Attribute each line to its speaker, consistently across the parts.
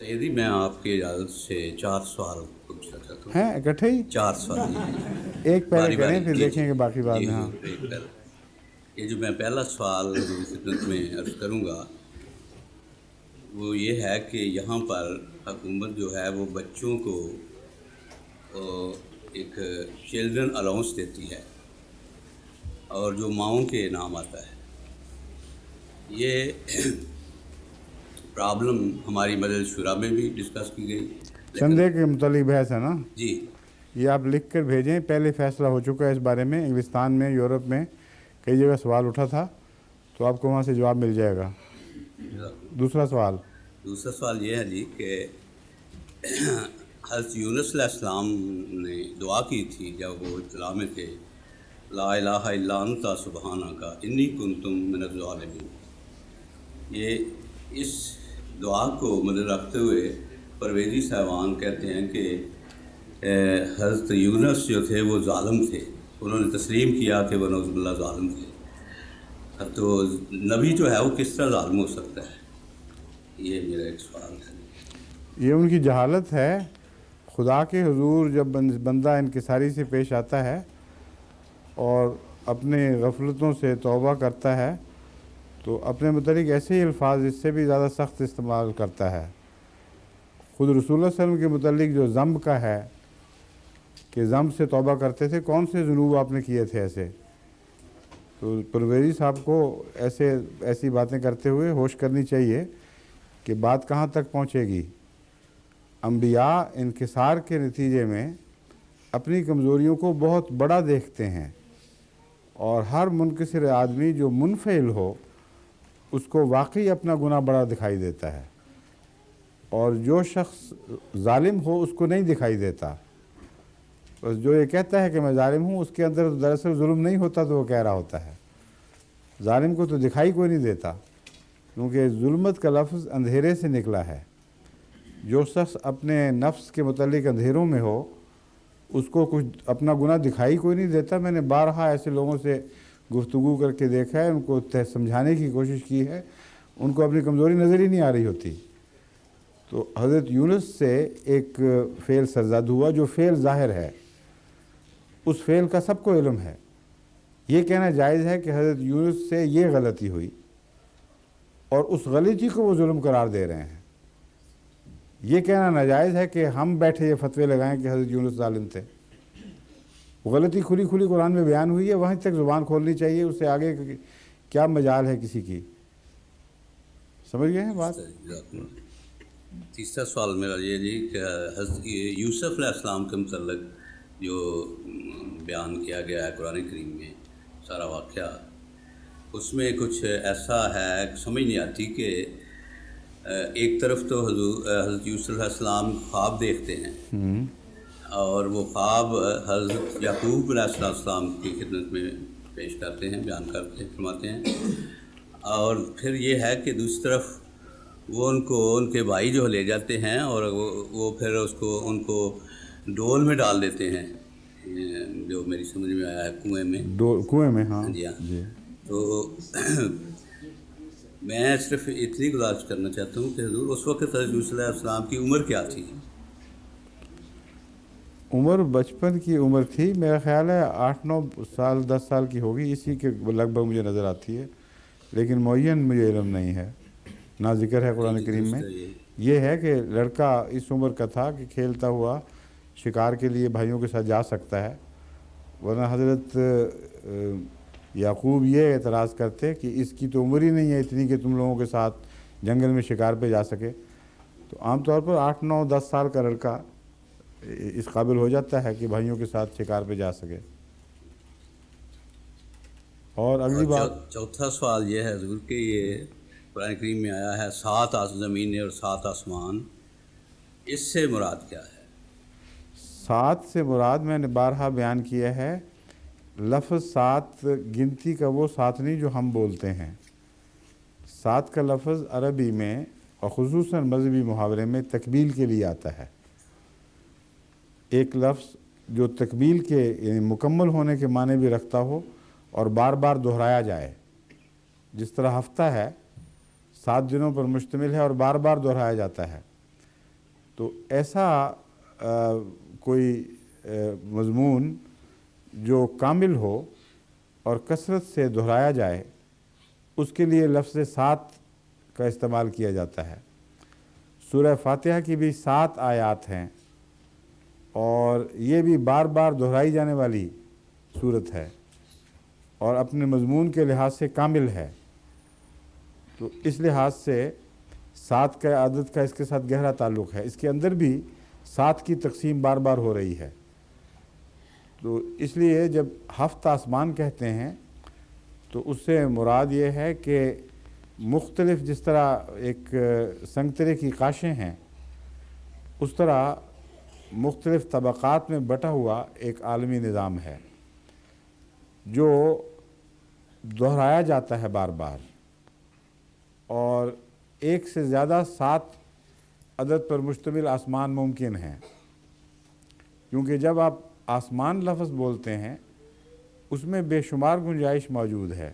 Speaker 1: سیدی میں آپ کی اجازت سے 4 سوال پوچھنا چاہتا ہوں.
Speaker 2: ہیں اکٹھے ہی
Speaker 1: 4 سوال.
Speaker 2: ایک پہلے
Speaker 1: باری
Speaker 2: کریں
Speaker 1: باری.
Speaker 2: پھر
Speaker 1: جی
Speaker 2: دیکھیں کہ باقی بعد
Speaker 1: جی
Speaker 2: میں. ہاں
Speaker 1: حضور ایک پہلا. یہ جو میں پہلا سوال حضور کی خدمت میں عرض کروں گا وہ یہ ہے کہ یہاں پر حکومت جو ہے وہ بچوں کو ایک چلڈرن الاؤنس دیتی ہے اور جو ماؤں کے نام آتا ہے. یہ پرابلم ہماری مجلس شورا میں بھی ڈسکس کی گئی لیکن
Speaker 2: چندے کے متعلق بحث ہے نا.
Speaker 1: جی
Speaker 2: یہ آپ لکھ کر بھیجیں. پہلے فیصلہ ہو چکا ہے اس بارے میں. انگلستان میں، یورپ میں کئی جگہ سوال اٹھا تھا تو آپ کو وہاں سے جواب مل جائے گا. دوسرا سوال.
Speaker 1: دوسرا سوال یہ ہے جی کہ حضرت یونس علیہ السلام نے دعا کی تھی جب وہ اطلاع میں تھے لا الہ الا انت سبحانک انی کنت من الظالمین. یہ اس دعا کو مد رکھتے ہوئے پرویزی صاحبان کہتے ہیں کہ حضرت یونس جو تھے وہ ظالم تھے. انہوں نے تسلیم کیا کہ وہ نعوذ باللہ ظالم تھے. تو نبی جو ہے وہ کس طرح ظالم ہو سکتا ہے؟ یہ میرا ایک سوال ہے.
Speaker 2: یہ ان کی جہالت ہے. خدا کے حضور جب بندہ انکساری سے پیش آتا ہے اور اپنے غفلتوں سے توبہ کرتا ہے تو اپنے متعلق ایسے ہی الفاظ اس سے بھی زیادہ سخت استعمال کرتا ہے. خود رسول اللہ صلی اللہ علیہ وسلم کے متعلق جو ذنب کا ہے کہ ذنب سے توبہ کرتے تھے، کون سے ذنوب آپ نے کیے تھے ایسے؟ تو پرویزی صاحب کو ایسی باتیں کرتے ہوئے ہوش کرنی چاہیے کہ بات کہاں تک پہنچے گی. انبیاء انکسار کے نتیجے میں اپنی کمزوریوں کو بہت بڑا دیکھتے ہیں اور ہر منکسر آدمی جو منفعل ہو اس کو واقعی اپنا گناہ بڑا دکھائی دیتا ہے، اور جو شخص ظالم ہو اس کو نہیں دکھائی دیتا. بس جو یہ کہتا ہے کہ میں ظالم ہوں اس کے اندر دراصل ظلم نہیں ہوتا تو وہ کہہ رہا ہوتا ہے. ظالم کو تو دکھائی کوئی نہیں دیتا کیونکہ ظلمت کا لفظ اندھیرے سے نکلا ہے. جو شخص اپنے نفس کے متعلق اندھیروں میں ہو اس کو کچھ اپنا گناہ دکھائی کوئی نہیں دیتا. میں نے بارہا ایسے لوگوں سے گفتگو کر کے دیکھا ہے، ان کو سمجھانے کی کوشش کی ہے، ان کو اپنی کمزوری نظر ہی نہیں آ رہی ہوتی. تو حضرت یونس سے ایک فعل سرزد ہوا جو فعل ظاہر ہے، اس فعل کا سب کو علم ہے. یہ کہنا جائز ہے کہ حضرت یونس سے یہ غلطی ہوئی اور اس غلطی کو وہ ظلم قرار دے رہے ہیں. یہ کہنا ناجائز ہے کہ ہم بیٹھے یہ فتوے لگائیں کہ حضرت یونس ظالم تھے. وہ غلطی کھلی کھلی قرآن میں بیان ہوئی ہے، وہیں تک زبان کھولنی چاہیے. اس سے آگے کیا مجال ہے کسی کی؟ سمجھ گئے ہیں بات؟
Speaker 1: تیسرا سوال میرا یہ جی کہ حضرت یوسف علیہ السلام کے متعلق جو بیان کیا گیا ہے قرآن کریم میں سارا واقعہ، اس میں کچھ ایسا ہے سمجھ نہیں آتی کہ ایک طرف تو حضرت یوسف علیہ السلام خواب دیکھتے ہیں اور وہ خواب حضرت یعقوب علیہ السلام کی خدمت میں پیش کرتے ہیں، بیان کرتے فرماتے ہیں. اور پھر یہ ہے کہ دوسری طرف وہ ان کو ان کے بھائی جو لے جاتے ہیں اور وہ پھر ان کو ڈول میں ڈال دیتے ہیں، جو میری سمجھ میں آیا ہے کنویں میں.
Speaker 2: کنویں میں. ہاں
Speaker 1: جی ہاں.
Speaker 2: جی.
Speaker 1: تو میں صرف اتنی گزارش کرنا چاہتا ہوں کہ حضور اس وقت حضرت یوسف علیہ السلام کی عمر کیا تھی؟
Speaker 2: عمر بچپن کی عمر تھی، میرا خیال ہے 8-9 سال 10 سال کی ہوگی، اسی کے لگ بھگ مجھے نظر آتی ہے، لیکن معین مجھے علم نہیں ہے. نہ ذکر ہے قرآن کریم میں. یہ ہے کہ لڑکا اس عمر کا تھا کہ کھیلتا ہوا شکار کے لیے بھائیوں کے ساتھ جا سکتا ہے، ورنہ حضرت یعقوب یہ اعتراض کرتے کہ اس کی تو عمر ہی نہیں ہے اتنی کہ تم لوگوں کے ساتھ جنگل میں شکار پہ جا سکے. تو عام طور پر 8-9-10 سال کا لڑکا اس قابل ہو جاتا ہے کہ بھائیوں کے ساتھ شکار پہ جا سکے. اور اگلی بات.
Speaker 1: چوتھا سوال یہ ہے حضور کہ یہ قرآن کریم میں آیا ہے 7 زمینیں اور 7 آسمان، اس سے مراد کیا ہے؟
Speaker 2: 7 سے مراد میں نے بارہا بیان کیا ہے، لفظ 7 گنتی کا وہ 7 نہیں جو ہم بولتے ہیں. 7 کا لفظ عربی میں اور خصوصاً مذہبی محاورے میں تکمیل کے لیے آتا ہے. ایک لفظ جو تکمیل کے یعنی مکمل ہونے کے معنی بھی رکھتا ہو اور بار بار دہرایا جائے. جس طرح ہفتہ ہے 7 دنوں پر مشتمل ہے اور بار بار دہرایا جاتا ہے. تو ایسا کوئی مضمون جو کامل ہو اور کثرت سے دہرایا جائے، اس کے لیے لفظ 7 کا استعمال کیا جاتا ہے۔ سورہ فاتحہ کی بھی 7 آیات ہیں اور یہ بھی بار بار دہرائی جانے والی صورت ہے اور اپنے مضمون کے لحاظ سے کامل ہے۔ تو اس لحاظ سے 7 کا عدد کا اس کے ساتھ گہرا تعلق ہے۔ اس کے اندر بھی 7 کی تقسیم بار بار ہو رہی ہے۔ تو اس لیے جب 7 آسمان کہتے ہیں تو اس سے مراد یہ ہے کہ مختلف، جس طرح ایک سنگترے کی قاشیں ہیں، اس طرح مختلف طبقات میں بٹا ہوا ایک عالمی نظام ہے جو دہرایا جاتا ہے بار بار، اور ایک سے زیادہ 7 عدد پر مشتمل آسمان ممکن ہیں، کیونکہ جب آپ آسمان لفظ بولتے ہیں اس میں بے شمار گنجائش موجود ہے۔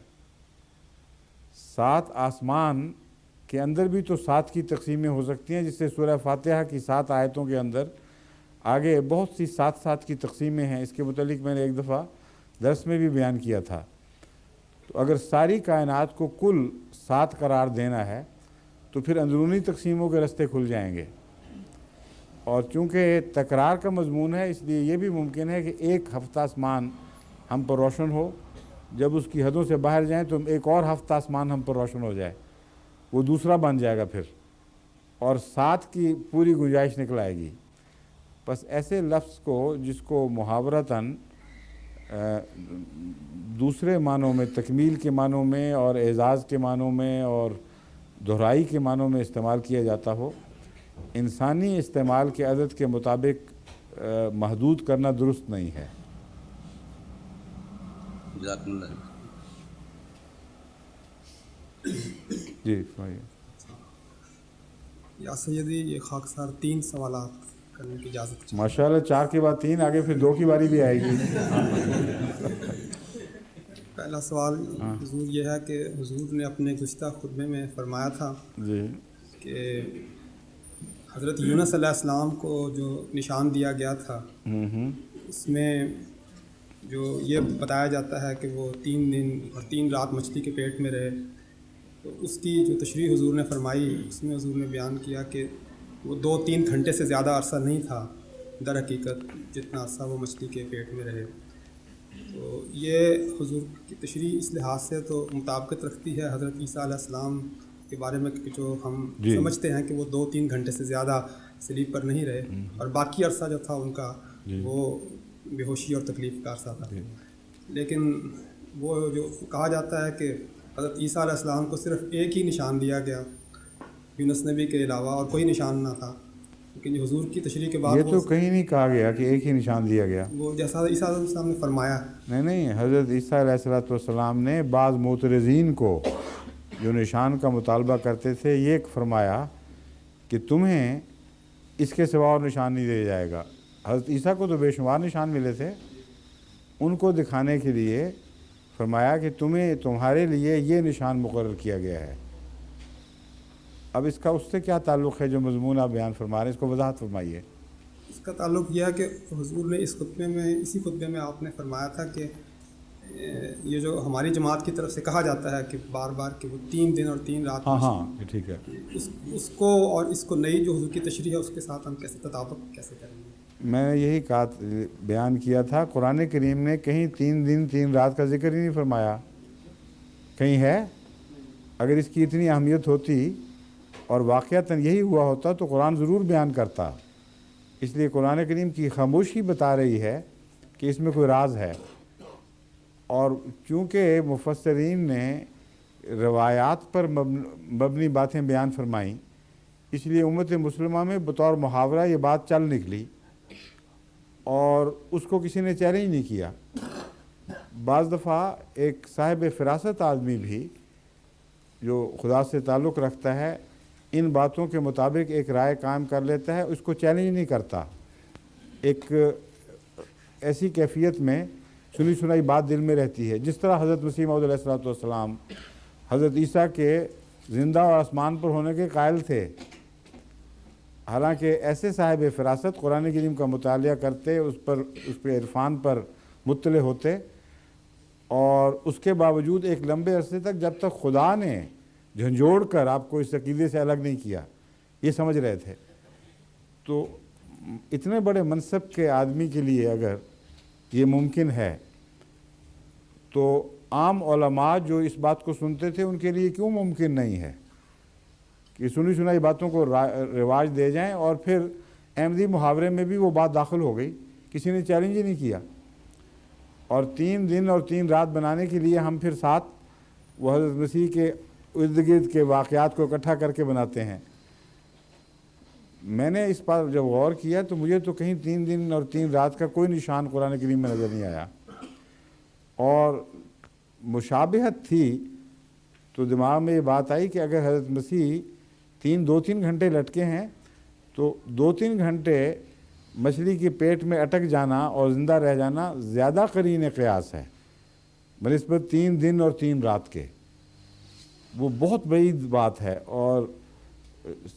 Speaker 2: 7 آسمان کے اندر بھی تو 7 کی تقسیمیں ہو سکتی ہیں، جس سے سورہ فاتحہ کی 7 آیتوں کے اندر آگے بہت سی 7 کی تقسیمیں ہیں۔ اس کے متعلق میں نے ایک دفعہ درس میں بھی بیان کیا تھا۔ تو اگر ساری کائنات کو کل 7 قرار دینا ہے تو پھر اندرونی تقسیموں کے رستے کھل جائیں گے، اور چونکہ تکرار کا مضمون ہے اس لیے یہ بھی ممکن ہے کہ ایک ہفتہ آسمان ہم پر روشن ہو، جب اس کی حدوں سے باہر جائیں تو ایک اور ہفتہ آسمان ہم پر روشن ہو جائے، وہ دوسرا بن جائے گا پھر، اور 7 کی پوری گنجائش نکل آئے گی۔ بس ایسے لفظ کو جس کو محاورتاً دوسرے معنوں میں، تکمیل کے معنوں میں اور اعزاز کے معنوں میں اور دہرائی کے معنوں میں استعمال کیا جاتا ہو، انسانی استعمال کے عدد کے مطابق محدود کرنا درست نہیں ہے۔
Speaker 1: جزاکم اللہ۔
Speaker 2: جی فرمائیے۔
Speaker 3: یا سیدی، یہ خاکسار 3 سوالات کرنے کی اجازت چاہیے۔
Speaker 2: ماشاءاللہ، 4 کے بعد 3، آگے پھر 2 کی باری بھی آئے گی۔
Speaker 3: پہلا سوال حضور یہ ہے کہ حضور نے اپنے گزشتہ خطبے میں فرمایا تھا
Speaker 2: جی
Speaker 3: کہ حضرت یونس علیہ السلام کو جو نشان دیا گیا تھا اس میں جو یہ بتایا جاتا ہے کہ وہ 3 دن اور 3 رات مچھلی کے پیٹ میں رہے، تو اس کی جو تشریح حضور نے فرمائی اس میں حضور نے بیان کیا کہ وہ 2-3 گھنٹے سے زیادہ عرصہ نہیں تھا در حقیقت جتنا عرصہ وہ مچھلی کے پیٹ میں رہے۔ تو یہ حضور کی تشریح اس لحاظ سے تو مطابقت رکھتی ہے حضرت عیسیٰ علیہ السلام کے بارے میں کہ جو ہم سمجھتے ہیں کہ وہ 2-3 گھنٹے سے زیادہ سلیپ پر نہیں رہے، اور باقی عرصہ جو تھا ان کا وہ بے ہوشی اور تکلیف کا عرصہ تھا۔ لیکن وہ جو کہا جاتا ہے کہ حضرت عیسیٰ علیہ السلام کو صرف ایک ہی نشان دیا گیا یونس نبی کے علاوہ، اور کوئی نشان نہ تھا، لیکن جو حضور کی تشریح کے بعد
Speaker 2: یہ تو کہیں نہیں کہا گیا کہ ایک ہی نشان دیا گیا۔
Speaker 3: وہ جیسا عیسیٰ علیہ السلام نے فرمایا،
Speaker 2: نہیں، حضرت عیسیٰ علیہ السلام نے بعض معترضین کو جو نشان کا مطالبہ کرتے تھے یہ فرمایا کہ تمہیں اس کے سوا اور نشان نہیں دیا جائے گا۔ حضرت عیسیٰ کو تو بے شمار نشان ملے تھے، ان کو دکھانے کے لیے فرمایا کہ تمہارے لیے یہ نشان مقرر کیا گیا ہے۔ اب اس کا اس سے کیا تعلق ہے جو مضمون آپ بیان فرما رہے ہیں؟ اس کو وضاحت فرمائیے۔
Speaker 3: اس کا تعلق یہ ہے کہ حضور نے اسی خطبے میں آپ نے فرمایا تھا کہ یہ جو ہماری جماعت کی طرف سے کہا جاتا ہے کہ بار بار کہ وہ 3 دن اور 3 رات،
Speaker 2: ہاں ٹھیک ہے،
Speaker 3: اس کو اور اس کو نئی جو حضور کی تشریح ہے اس کے ساتھ ہم کیسے تطابق کیسے کریں گے؟
Speaker 2: میں نے یہی بیان کیا تھا، قرآن کریم نے کہیں 3 دن 3 رات کا ذکر ہی نہیں فرمایا، کہیں ہے؟ اگر اس کی اتنی اہمیت ہوتی اور واقعتاً یہی ہوا ہوتا تو قرآن ضرور بیان کرتا۔ اس لیے قرآن کریم کی خاموشی بتا رہی ہے کہ اس میں کوئی راز ہے، اور چونکہ مفسرین نے روایات پر مبنی باتیں بیان فرمائیں، اس لیے امت مسلمہ میں بطور محاورہ یہ بات چل نکلی اور اس کو کسی نے چیلنج نہیں کیا۔ بعض دفعہ ایک صاحب فراست آدمی بھی جو خدا سے تعلق رکھتا ہے ان باتوں کے مطابق ایک رائے قائم کر لیتا ہے، اس کو چیلنج نہیں کرتا، ایک ایسی کیفیت میں سنی سنائی بات دل میں رہتی ہے، جس طرح حضرت مسیح موعود علیہ السلام حضرت عیسیٰ کے زندہ اور آسمان پر ہونے کے قائل تھے، حالانکہ ایسے صاحب فراست قرآن کریم کا مطالعہ کرتے، اس پہ عرفان پر مطلع ہوتے، اور اس کے باوجود ایک لمبے عرصے تک جب تک خدا نے جھنجھوڑ کر آپ کو اس عقیدے سے الگ نہیں کیا، یہ سمجھ رہے تھے. تو اتنے بڑے منصب کے آدمی کے لیے اگر یہ ممکن ہے تو عام علماء جو اس بات کو سنتے تھے ان کے لیے کیوں ممکن نہیں ہے کہ سنی سنائی باتوں کو رواج دے جائیں؟ اور پھر احمدی محاورے میں بھی وہ بات داخل ہو گئی، کسی نے چیلنج ہی نہیں کیا. اور 3 دن اور 3 رات بنانے کے لیے ہم پھر ساتھ وہ حضرت مسیح کے ارد گرد کے واقعات کو اکٹھا کر کے بناتے ہیں. میں نے اس پر جب غور کیا تو مجھے تو کہیں 3 دن اور 3 رات کا کوئی نشان قرآن کریم میں نظر نہیں آیا. اور مشابہت تھی تو دماغ میں یہ بات آئی کہ اگر حضرت مسیح 2-3 گھنٹے لٹکے ہیں تو 2-3 گھنٹے مچھلی کے پیٹ میں اٹک جانا اور زندہ رہ جانا زیادہ قرین قیاس ہے بنسبت 3 دن اور 3 رات کے. وہ بہت بعید بات ہے، اور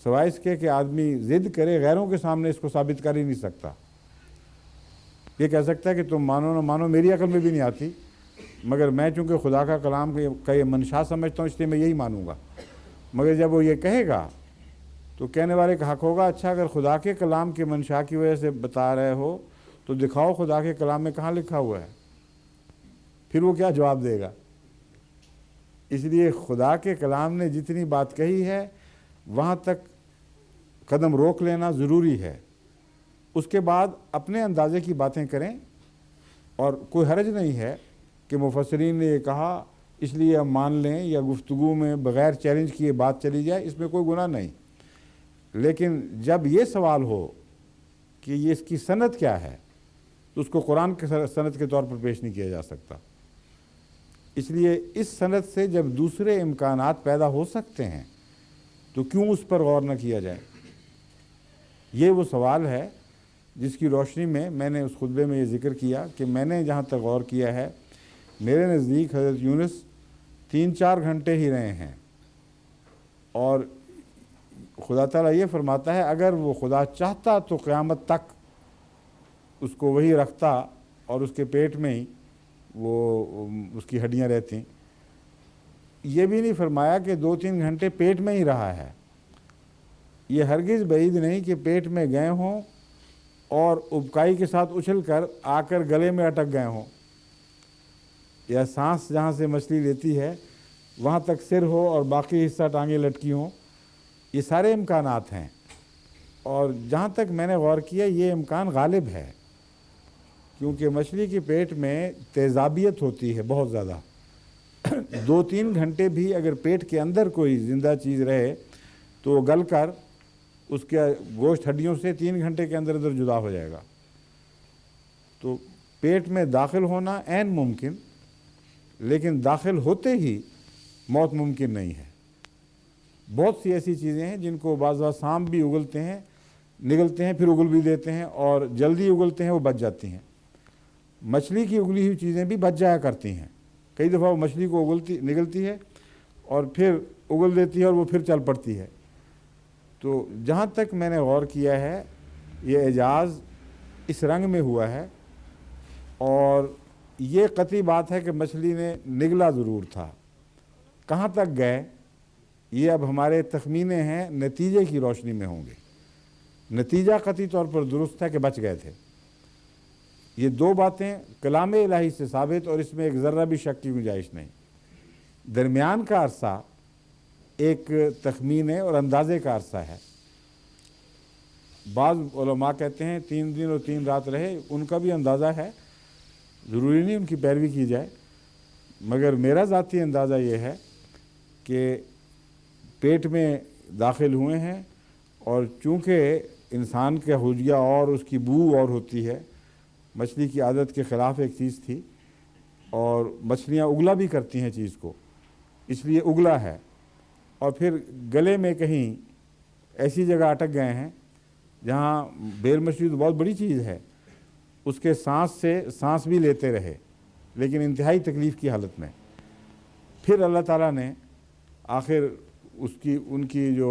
Speaker 2: سوائے اس کے کہ آدمی ضد کرے، غیروں کے سامنے اس کو ثابت کر ہی نہیں سکتا. یہ کہہ سکتا ہے کہ تم مانو نہ مانو، میری عقل میں بھی نہیں آتی، مگر میں چونکہ خدا کا کلام کا یہ منشا سمجھتا ہوں اس لیے میں یہی مانوں گا. مگر جب وہ یہ کہے گا تو کہنے والے کا حق ہوگا، اچھا اگر خدا کے کلام کے منشا کی وجہ سے بتا رہے ہو تو دکھاؤ خدا کے کلام میں کہاں لکھا ہوا ہے. پھر وہ کیا جواب دے گا؟ اس لیے خدا کے کلام نے جتنی بات کہی ہے وہاں تک قدم روک لینا ضروری ہے. اس کے بعد اپنے اندازے کی باتیں کریں، اور کوئی حرج نہیں ہے کہ مفسرین نے یہ کہا اس لیے ہم مان لیں، یا گفتگو میں بغیر چیلنج کیے بات چلی جائے، اس میں کوئی گناہ نہیں. لیکن جب یہ سوال ہو کہ یہ اس کی سند کیا ہے تو اس کو قرآن کے سند کے طور پر پیش نہیں کیا جا سکتا. اس لیے اس سند سے جب دوسرے امکانات پیدا ہو سکتے ہیں تو کیوں اس پر غور نہ کیا جائے؟ یہ وہ سوال ہے جس کی روشنی میں نے اس خطبے میں یہ ذکر کیا کہ میں نے جہاں تک غور کیا ہے میرے نزدیک حضرت یونس 3-4 گھنٹے ہی رہے ہیں. اور خدا تعالیٰ یہ فرماتا ہے اگر وہ خدا چاہتا تو قیامت تک اس کو وہی رکھتا اور اس کے پیٹ میں ہی وہ اس کی ہڈیاں رہتی. یہ بھی نہیں فرمایا کہ 2-3 گھنٹے پیٹ میں ہی رہا ہے. یہ ہرگز بعید نہیں کہ پیٹ میں گئے ہوں اور ابکائی کے ساتھ اچھل کر آ کر گلے میں اٹک گئے ہوں، یا سانس جہاں سے مچھلی لیتی ہے وہاں تک سر ہو اور باقی حصہ ٹانگیں لٹکی ہوں. یہ سارے امکانات ہیں، اور جہاں تک میں نے غور کیا یہ امکان غالب ہے، کیونکہ مچھلی کے پیٹ میں تیزابیت ہوتی ہے بہت زیادہ. 2-3 گھنٹے بھی اگر پیٹ کے اندر کوئی زندہ چیز رہے تو وہ گل کر اس کے گوشت ہڈیوں سے 3 گھنٹے کے اندر جدا ہو جائے گا. تو پیٹ میں داخل ہونا عین ممکن، لیکن داخل ہوتے ہی موت ممکن نہیں ہے. بہت سی ایسی چیزیں ہیں جن کو بعض سانپ بھی اگلتے ہیں، نگلتے ہیں، پھر اگل بھی دیتے ہیں، اور جلدی اگلتے ہیں وہ بچ جاتی ہیں. مچھلی کی اگلی ہوئی چیزیں بھی بچ جایا کرتی ہیں. کئی دفعہ وہ مچھلی کو نگلتی ہے اور پھر اگل دیتی ہے اور وہ پھر چل پڑتی ہے. تو جہاں تک میں نے غور کیا ہے یہ اعجاز اس رنگ میں ہوا ہے، اور یہ قطعی بات ہے کہ مچھلی نے نگلا ضرور تھا. کہاں تک گئے یہ اب ہمارے تخمینے ہیں، نتیجے کی روشنی میں ہوں گے. نتیجہ قطعی طور پر درست ہے کہ بچ گئے تھے. یہ 2 باتیں کلام الہی سے ثابت، اور اس میں ایک ذرہ بھی شک کی گنجائش نہیں. درمیان کا عرصہ ایک تخمینے اور اندازے کا عرصہ ہے. بعض علماء کہتے ہیں 3 دن اور 3 رات رہے، ان کا بھی اندازہ ہے، ضروری نہیں ان کی پیروی کی جائے. مگر میرا ذاتی اندازہ یہ ہے کہ پیٹ میں داخل ہوئے ہیں، اور چونکہ انسان کا حجیہ اور اس کی بو اور ہوتی ہے، مچھلی کی عادت کے خلاف ایک چیز تھی، اور مچھلیاں اگلا بھی کرتی ہیں چیز کو، اس لیے اگلا ہے. اور پھر گلے میں کہیں ایسی جگہ اٹک گئے ہیں جہاں بیل مچھلی تو بہت بڑی چیز ہے، اس کے سانس بھی لیتے رہے لیکن انتہائی تکلیف کی حالت میں. پھر اللہ تعالیٰ نے آخر ان کی جو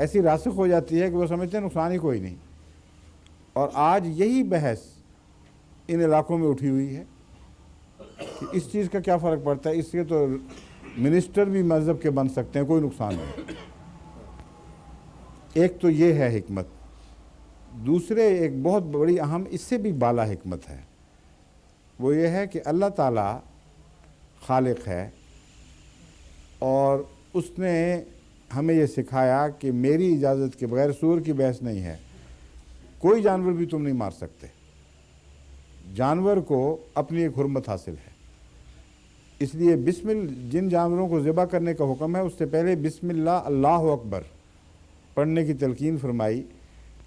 Speaker 2: ایسی راسخ ہو جاتی ہے کہ وہ سمجھتے ہیں نقصان ہی کوئی نہیں. اور آج یہی بحث ان علاقوں میں اٹھی ہوئی ہے کہ اس چیز کا کیا فرق پڑتا ہے, اس سے تو منسٹر بھی مذہب کے بن سکتے ہیں, کوئی نقصان نہیں. ایک تو یہ ہے حکمت. دوسرے ایک بہت بڑی اہم اس سے بھی بالا حکمت ہے, وہ یہ ہے کہ اللہ تعالیٰ خالق ہے اور اس نے ہمیں یہ سکھایا کہ میری اجازت کے بغیر سور کی بحث نہیں ہے. کوئی جانور بھی تم نہیں مار سکتے. جانور کو اپنی ایک حرمت حاصل ہے, اس لیے جن جانوروں کو ذبح کرنے کا حکم ہے اس سے پہلے بسم اللہ اللہ اکبر پڑھنے کی تلقین فرمائی,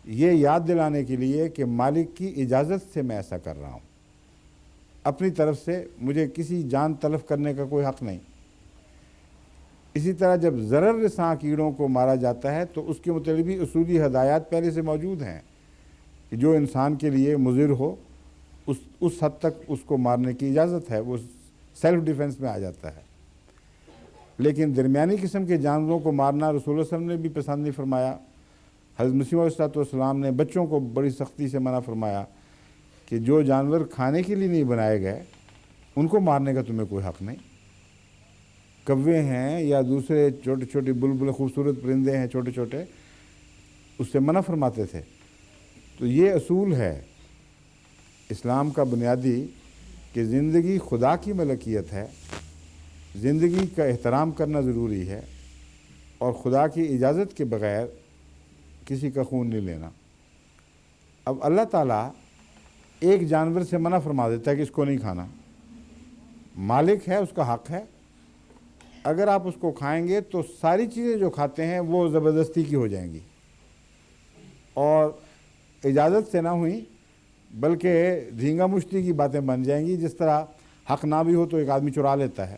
Speaker 2: یہ یاد دلانے کے لیے کہ مالک کی اجازت سے میں ایسا کر رہا ہوں, اپنی طرف سے مجھے کسی جان تلف کرنے کا کوئی حق نہیں. اسی طرح جب ضرر رساں کیڑوں کو مارا جاتا ہے تو اس کے متعلق بھی اصولی ہدایات پہلے سے موجود ہیں کہ جو انسان کے لیے مضر ہو اس حد تک اس کو مارنے کی اجازت ہے, وہ سیلف ڈیفنس میں آ جاتا ہے. لیکن درمیانی قسم کے جانوروں کو مارنا رسول اللہ صلی اللہ علیہ وسلم نے بھی پسند نہیں فرمایا. حضرت مسیح علیہ السلام نے بچوں کو بڑی سختی سے منع فرمایا کہ جو جانور کھانے کے لیے نہیں بنائے گئے ان کو مارنے کا تمہیں کوئی حق نہیں. کوے ہیں یا دوسرے چھوٹے چھوٹے بلبل خوبصورت پرندے ہیں چھوٹے چھوٹے, اس سے منع فرماتے تھے. تو یہ اصول ہے اسلام کا بنیادی کہ زندگی خدا کی ملکیت ہے, زندگی کا احترام کرنا ضروری ہے اور خدا کی اجازت کے بغیر کسی کا خون نہیں لینا. اب اللہ تعالیٰ ایک جانور سے منع فرما دیتا ہے کہ اس کو نہیں کھانا. مالک ہے, اس کا حق ہے. اگر آپ اس کو کھائیں گے تو ساری چیزیں جو کھاتے ہیں وہ زبردستی کی ہو جائیں گی اور اجازت سے نہ ہوئیں بلکہ دھینگا مشتی کی باتیں بن جائیں گی. جس طرح حق نہ بھی ہو تو ایک آدمی چرا لیتا ہے,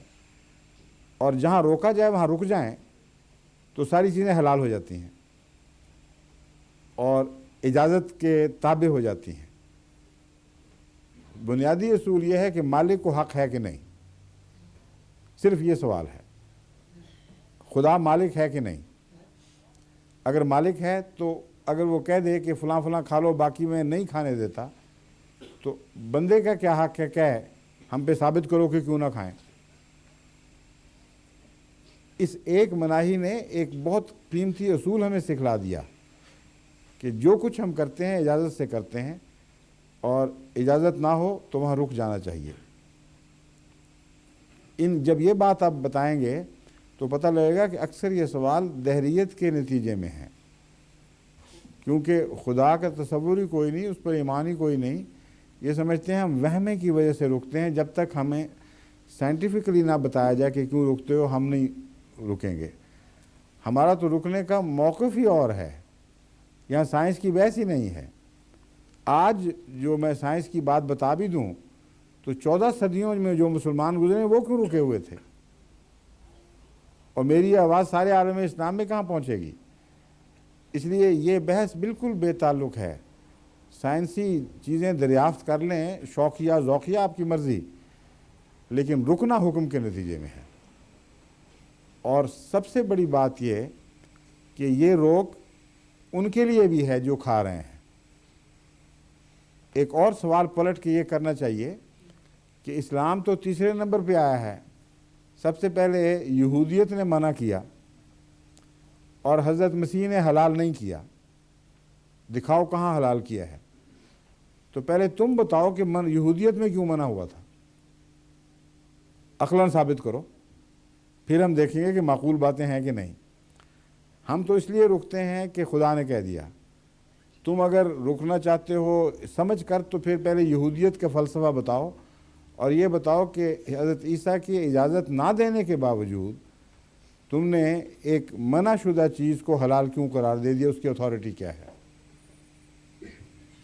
Speaker 2: اور جہاں روکا جائے وہاں رک جائیں تو ساری چیزیں حلال ہو جاتی ہیں اور اجازت کے تابع ہو جاتی ہیں. بنیادی اصول یہ ہے کہ مالک کو حق ہے کہ نہیں, صرف یہ سوال ہے. خدا مالک ہے کہ نہیں؟ اگر مالک ہے تو اگر وہ کہہ دے کہ فلاں فلاں کھا لو باقی میں نہیں کھانے دیتا, تو بندے کا کیا حق ہے کہ ہم پہ ثابت کرو کہ کیوں نہ کھائیں. اس ایک مناہی نے ایک بہت قیمتی اصول ہمیں سکھلا دیا کہ جو کچھ ہم کرتے ہیں اجازت سے کرتے ہیں, اور اجازت نہ ہو تو وہاں رک جانا چاہیے. جب یہ بات آپ بتائیں گے تو پتہ لگے گا کہ اکثر یہ سوال دہریت کے نتیجے میں ہے, کیونکہ خدا کا تصور ہی کوئی نہیں, اس پر ایمان ہی کوئی نہیں. یہ سمجھتے ہیں ہم وہمے کی وجہ سے رکتے ہیں. جب تک ہمیں سائنٹیفکلی نہ بتایا جائے کہ کیوں رکتے ہو, ہم نہیں رکیں گے. ہمارا تو رکنے کا موقف ہی اور ہے, یہاں سائنس کی بحث ہی نہیں ہے. آج جو میں سائنس کی بات بتا بھی دوں تو 14 صدیوں میں جو مسلمان گزرے ہیں وہ کیوں رکے ہوئے تھے, اور میری آواز سارے عالم اسلام میں کہاں پہنچے گی. اس لیے یہ بحث بالکل بے تعلق ہے. سائنسی چیزیں دریافت کر لیں, شوقیہ ذوقیہ آپ کی مرضی, لیکن رکنا حکم کے نتیجے میں ہے. اور سب سے بڑی بات یہ کہ یہ روک ان کے لیے بھی ہے جو کھا رہے ہیں. ایک اور سوال پلٹ کے یہ کرنا چاہیے کہ اسلام تو تیسرے نمبر پہ آیا ہے. سب سے پہلے یہودیت نے منع کیا اور حضرت مسیح نے حلال نہیں کیا. دکھاؤ کہاں حلال کیا ہے. تو پہلے تم بتاؤ کہ یہودیت میں کیوں منع ہوا تھا, عقلاً ثابت کرو, پھر ہم دیکھیں گے کہ معقول باتیں ہیں کہ نہیں. ہم تو اس لیے رکتے ہیں کہ خدا نے کہہ دیا. تم اگر رکنا چاہتے ہو سمجھ کر تو پھر پہلے یہودیت کا فلسفہ بتاؤ, اور یہ بتاؤ کہ حضرت عیسیٰ کی اجازت نہ دینے کے باوجود تم نے ایک منع شدہ چیز کو حلال کیوں قرار دے دیا, اس کی اتھارٹی کیا ہے.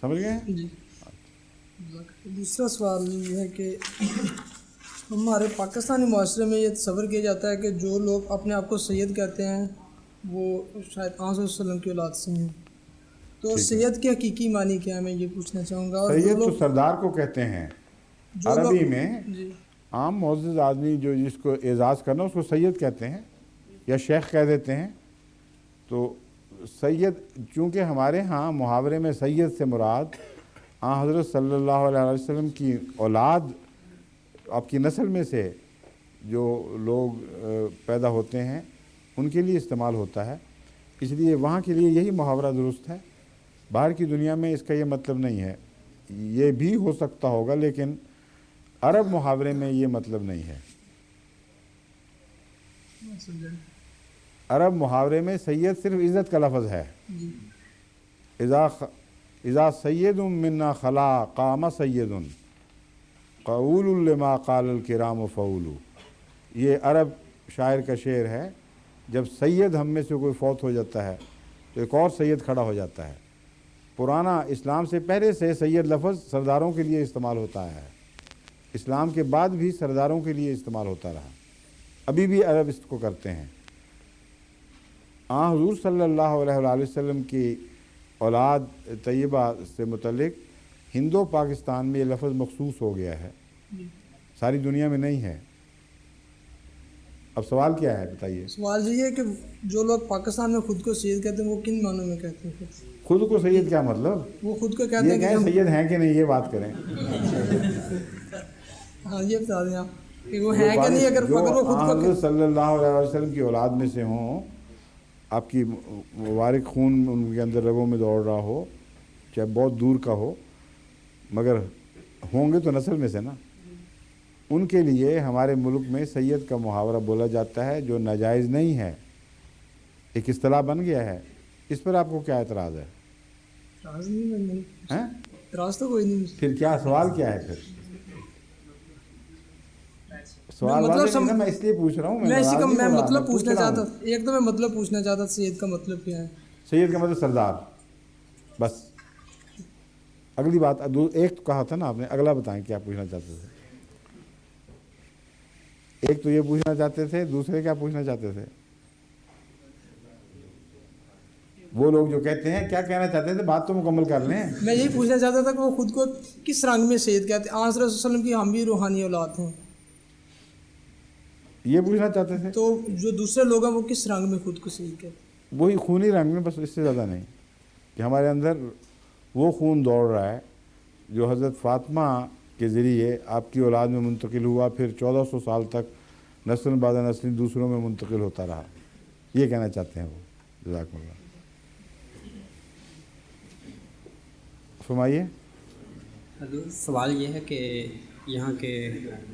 Speaker 2: سمجھ گئے؟
Speaker 4: جی. دوسرا سوال یہ ہے کہ ہمارے پاکستانی معاشرے میں یہ تصور کیا جاتا ہے کہ جو لوگ اپنے آپ کو سید کہتے ہیں وہ شاید آن صلی اللہ علیہ وسلم کی اولاد سے ہیں. تو سید کے حقیقی معنی کیا ہے, میں یہ پوچھنا چاہوں گا. اور
Speaker 2: سید تو سردار کو کہتے ہیں عربی میں.
Speaker 4: جی.
Speaker 2: عام معزز آدمی جو جس کو اعزاز کرنا اس کو سید کہتے ہیں یا شیخ کہہ دیتے ہیں. تو سید، چونکہ ہمارے ہاں محاورے میں سید سے مراد حضرت صلی اللہ علیہ وسلم کی اولاد، آپ کی نسل میں سے جو لوگ پیدا ہوتے ہیں ان کے لیے استعمال ہوتا ہے، اس لیے وہاں کے لیے یہی محاورہ درست ہے۔ باہر کی دنیا میں اس کا یہ مطلب نہیں ہے، یہ بھی ہو سکتا ہوگا لیکن عرب محاورے میں یہ مطلب نہیں ہے۔ عرب محاورے میں سید صرف عزت کا لفظ ہے۔ اذا سید منا خلا قام سید قول لما قال الکرام فول، یہ عرب شاعر کا شعر ہے، جب سید ہم میں سے کوئی فوت ہو جاتا ہے تو ایک اور سید کھڑا ہو جاتا ہے۔ پرانا اسلام سے پہلے سے سید لفظ سرداروں کے لیے استعمال ہوتا ہے، اسلام کے بعد بھی سرداروں کے لیے استعمال ہوتا رہا، ابھی بھی عرب اس کو کرتے ہیں۔ حضور صلی اللہ علیہ وآلہ وسلم کی اولاد طیبہ سے متعلق ہندو پاکستان میں یہ لفظ مخصوص ہو گیا ہے، ساری دنیا میں نہیں ہے۔ اب سوال کیا ہے بتائیے؟
Speaker 4: سوال یہ ہے کہ جو لوگ پاکستان میں خود کو سید کہتے ہیں وہ کن معنوں میں کہتے ہیں؟
Speaker 2: خود کو سید کیا مطلب؟
Speaker 4: وہ خود کو کہتے ہیں
Speaker 2: یہ کہیں سید ہیں کہ نہیں، یہ بات کریں۔
Speaker 4: ہاں یہ بتا دیں آپ کہ وہ ہیں کہ نہیں، اگر وہ خود کو
Speaker 2: حضرت صلی اللہ علیہ وسلم کی اولاد میں سے ہوں، آپ کی مبارک خون ان کے اندر رگوں میں دوڑ رہا ہو، چاہے بہت دور کا ہو، مگر ہوں گے تو نسل میں سے نا، ان کے لیے ہمارے ملک میں سید کا محاورہ بولا جاتا ہے جو ناجائز نہیں ہے، ایک اصطلاح بن گیا ہے۔ اس پر آپ کو کیا اعتراض ہے؟
Speaker 4: اعتراض تو کوئی نہیں۔
Speaker 2: پھر کیا سوال کیا ہے؟ پھر سوال
Speaker 4: مطلب
Speaker 2: میں اس لیے پوچھ رہا ہوں،
Speaker 4: میں مطلب پوچھنا چاہتا، ایک تو میں مطلب پوچھنا چاہتا سید کا مطلب کیا ہے؟
Speaker 2: سید کا مطلب سردار، بس۔ اگلی بات، ایک تو کہا تھا نا آپ نے، اگلا بتائیں کیا پوچھنا چاہتے تھے؟ ایک تو یہ پوچھنا چاہتے تھے، دوسرے کیا پوچھنا چاہتے تھے؟ وہ لوگ جو کہتے ہیں کیا کہنا چاہتے تھے، بات تو مکمل کر لیں۔
Speaker 4: میں یہی پوچھنا چاہتا تھا کہ وہ خود کو کس رنگ میں سید کہتے ہیں؟ حضرت صلی اللہ علیہ وسلم کی ہم بھی روحانی اولاد ہیں،
Speaker 2: یہ پوچھنا چاہتے تھے۔
Speaker 4: تو جو دوسرے لوگ ہیں وہ کس رنگ میں خود کو سید کہتے ہیں؟
Speaker 2: وہی خونی رنگ میں، بس اس سے زیادہ نہیں، کہ ہمارے اندر وہ خون دوڑ رہا ہے جو حضرت فاطمہ کے ذریعے آپ کی اولاد میں منتقل ہوا، پھر 1400 سال تک نسل بعد نسل دوسروں میں منتقل ہوتا رہا، یہ کہنا چاہتے ہیں وہ۔ جزاک اللہ، فرمائیے۔
Speaker 5: سوال یہ ہے کہ یہاں کے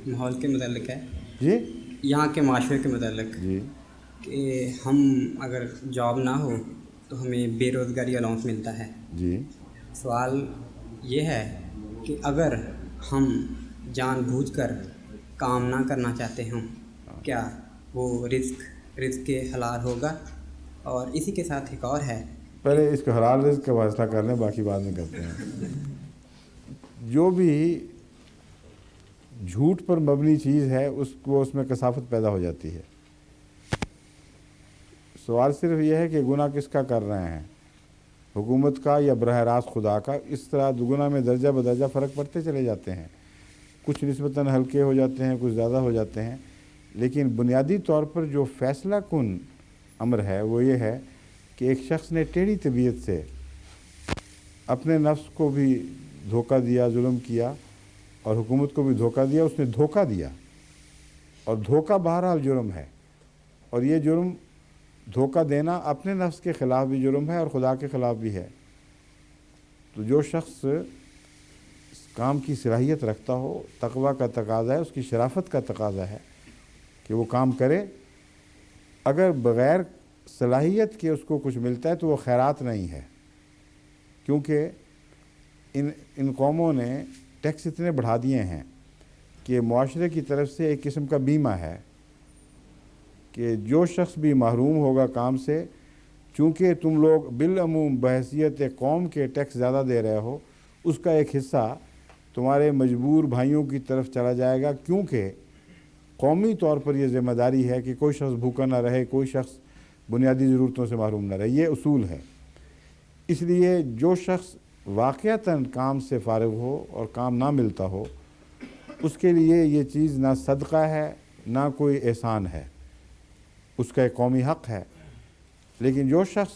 Speaker 5: ماحول کے متعلق ہے،
Speaker 2: جی،
Speaker 5: یہاں کے معاشرے کے متعلق،
Speaker 2: جی،
Speaker 5: کہ ہم اگر جاب نہ ہو تو ہمیں بے روزگاری الاؤنس ملتا ہے۔
Speaker 2: جی،
Speaker 5: سوال یہ ہے کہ اگر ہم جان بوجھ کر کام نہ کرنا چاہتے ہوں، کیا وہ رزق کے حلال ہوگا؟ اور اسی کے ساتھ ایک اور ہے،
Speaker 2: پہلے اس کا حلال رزق کا فیصلہ کر لیں، باقی بعد میں کرتے ہیں۔ جو بھی جھوٹ پر مبنی چیز ہے اس میں کثافت پیدا ہو جاتی ہے۔ سوال صرف یہ ہے کہ گناہ کس کا کر رہے ہیں، حکومت کا یا براہ راست خدا کا؟ اس طرح گناہ میں درجہ بدرجہ فرق پڑتے چلے جاتے ہیں، کچھ نسبتاً ہلکے ہو جاتے ہیں، کچھ زیادہ ہو جاتے ہیں، لیکن بنیادی طور پر جو فیصلہ کن امر ہے وہ یہ ہے کہ ایک شخص نے ٹیڑھی طبیعت سے اپنے نفس کو بھی دھوکہ دیا، ظلم کیا، اور حکومت کو بھی دھوکہ دیا، اس نے دھوکہ دیا، اور دھوکہ بہرحال جرم ہے، اور یہ جرم دھوکہ دینا اپنے نفس کے خلاف بھی جرم ہے اور خدا کے خلاف بھی ہے۔ تو جو شخص اس کام کی صلاحیت رکھتا ہو، تقویٰ کا تقاضا ہے، اس کی شرافت کا تقاضا ہے کہ وہ کام کرے۔ اگر بغیر صلاحیت کے اس کو کچھ ملتا ہے تو وہ خیرات نہیں ہے، کیونکہ ان قوموں نے ٹیکس اتنے بڑھا دیے ہیں کہ معاشرے کی طرف سے ایک قسم کا بیمہ ہے کہ جو شخص بھی محروم ہوگا کام سے، چونکہ تم لوگ بالعموم بحیثیت قوم کے ٹیکس زیادہ دے رہے ہو، اس کا ایک حصہ تمہارے مجبور بھائیوں کی طرف چلا جائے گا، کیونکہ قومی طور پر یہ ذمہ داری ہے کہ کوئی شخص بھوکا نہ رہے، کوئی شخص بنیادی ضرورتوں سے محروم نہ رہے، یہ اصول ہے۔ اس لیے جو شخص واقعتاً کام سے فارغ ہو اور کام نہ ملتا ہو، اس کے لیے یہ چیز نہ صدقہ ہے نہ کوئی احسان ہے، اس کا ایک قومی حق ہے۔ لیکن جو شخص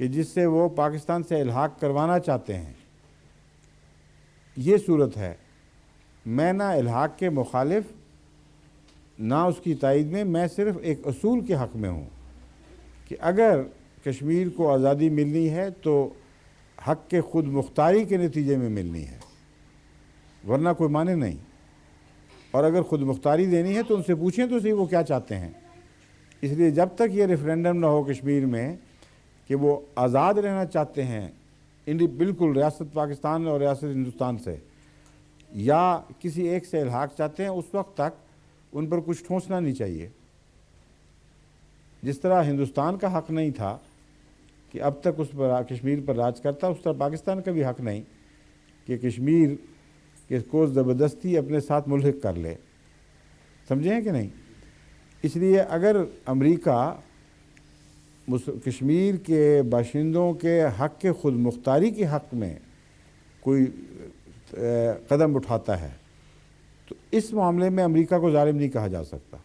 Speaker 2: کہ جس سے وہ پاکستان سے الحاق کروانا چاہتے ہیں. یہ صورت ہے. میں نہ الحاق کے مخالف نہ اس کی تائید میں، میں صرف ایک اصول کے حق میں ہوں کہ اگر کشمیر کو آزادی ملنی ہے تو حق کے خود مختاری کے نتیجے میں ملنی ہے، ورنہ کوئی معنی نہیں. اور اگر خود مختاری دینی ہے تو ان سے پوچھیں تو صحیح وہ کیا چاہتے ہیں. اس لیے جب تک یہ ریفرینڈم نہ ہو کشمیر میں کہ وہ آزاد رہنا چاہتے ہیں بالکل ریاست پاکستان اور ریاست ہندوستان سے، یا کسی ایک سے الحاق چاہتے ہیں، اس وقت تک ان پر کچھ ٹھونسنا نہیں چاہیے. جس طرح ہندوستان کا حق نہیں تھا کہ اب تک اس پر کشمیر پر راج کرتا، اس طرح پاکستان کا بھی حق نہیں کہ کشمیر کو زبردستی اپنے ساتھ ملحق کر لے. سمجھیں کہ نہیں؟ اس لیے اگر امریکہ کشمیر کے باشندوں کے حق کے خود مختاری کے حق میں کوئی قدم اٹھاتا ہے تو اس معاملے میں امریکہ کو ظالم نہیں کہا جا سکتا.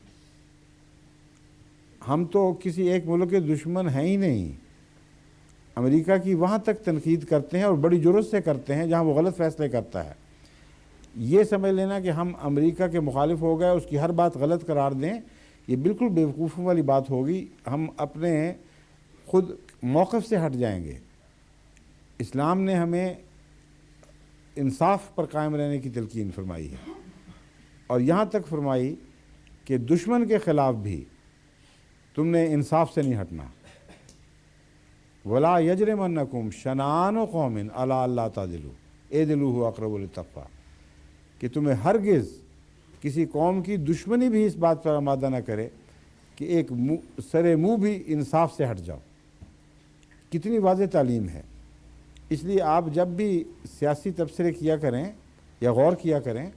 Speaker 2: ہم تو کسی ایک ملک کے دشمن ہیں ہی نہیں. امریکہ کی وہاں تک تنقید کرتے ہیں اور بڑی جرات سے کرتے ہیں جہاں وہ غلط فیصلے کرتا ہے. یہ سمجھ لینا کہ ہم امریکہ کے مخالف ہو گئے، اس کی ہر بات غلط قرار دیں، یہ بالکل بیوقوفوں والی بات ہوگی. ہم اپنے خود موقف سے ہٹ جائیں گے. اسلام نے ہمیں انصاف پر قائم رہنے کی تلقین فرمائی ہے، اور یہاں تک فرمائی کہ دشمن کے خلاف بھی تم نے انصاف سے نہیں ہٹنا. وَلَا يَجْرِمَنَّكُمْ شَنَآنُ قَوْمٍ عَلَىٰ أَلَّا تَعْدِلُوا اعْدِلُوا هُوَ أَقْرَبُ لِلتَّقْوَىٰ، کہ تمہیں ہرگز کسی قوم کی دشمنی بھی اس بات پر آمادہ نہ کرے کہ ایک سر منہ بھی انصاف سے ہٹ جاؤ. کتنی واضح تعلیم ہے. اس لیے آپ جب بھی سیاسی تبصرے کیا کریں یا غور کیا کریں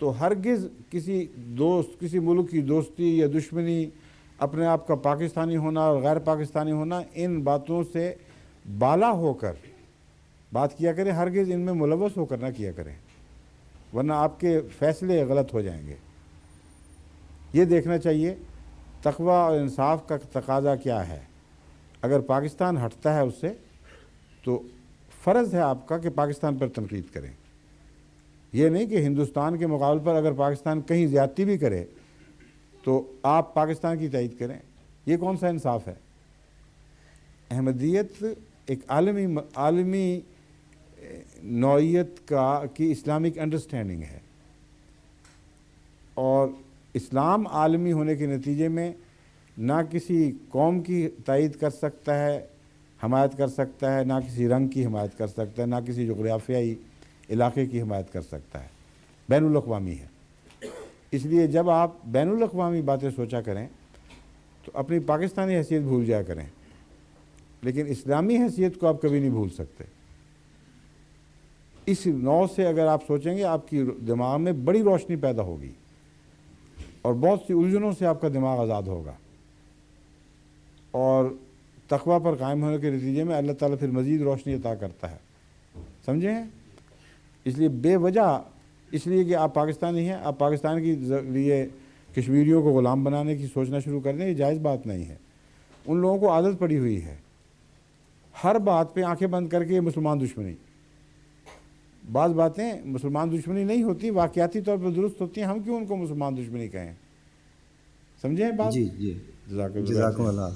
Speaker 2: تو ہرگز کسی ملک کی دوستی یا دشمنی، اپنے آپ کا پاکستانی ہونا اور غیر پاکستانی ہونا، ان باتوں سے بالا ہو کر بات کیا کریں. ہرگز ان میں ملوث ہو کر نہ کیا کریں، ورنہ آپ کے فیصلے غلط ہو جائیں گے. یہ دیکھنا چاہیے تقوی اور انصاف کا تقاضا کیا ہے. اگر پاکستان ہٹتا ہے اس سے تو فرض ہے آپ کا کہ پاکستان پر تنقید کریں. یہ نہیں کہ ہندوستان کے مقابلے پر اگر پاکستان کہیں زیادتی بھی کرے تو آپ پاکستان کی تائید کریں. یہ کون سا انصاف ہے؟ احمدیت ایک عالمی نوعیت کی اسلامک انڈرسٹینڈنگ ہے، اور اسلام عالمی ہونے کے نتیجے میں نہ کسی قوم کی تائید کر سکتا ہے، حمایت کر سکتا ہے، نہ کسی رنگ کی حمایت کر سکتا ہے، نہ کسی جغرافیائی علاقے کی حمایت کر سکتا ہے. بین الاقوامی ہے. اس لیے جب آپ بین الاقوامی باتیں سوچا کریں تو اپنی پاکستانی حیثیت بھول جایا کریں، لیکن اسلامی حیثیت کو آپ کبھی نہیں بھول سکتے. اس نوع سے اگر آپ سوچیں گے آپ کی دماغ میں بڑی روشنی پیدا ہوگی اور بہت سی الجھنوں سے آپ کا دماغ آزاد ہوگا، اور تقوی پر قائم ہونے کے نتیجے میں اللہ تعالیٰ پھر مزید روشنی عطا کرتا ہے. سمجھیں؟ اس لیے بے وجہ اس لیے کہ آپ پاکستانی ہیں، آپ پاکستان کی لیے کشمیریوں کو غلام بنانے کی سوچنا شروع کر دیں، یہ جائز بات نہیں ہے. ان لوگوں کو عادت پڑی ہوئی ہے ہر بات پہ آنکھیں بند کر کے یہ مسلمان دشمنی. بعض باتیں مسلمان دشمنی نہیں ہوتی، واقعاتی طور پر درست ہوتی ہیں، ہم کیوں ان کو مسلمان دشمنی کہیں؟ سمجھیں بات؟
Speaker 6: جی جی، جزاکم اللہ.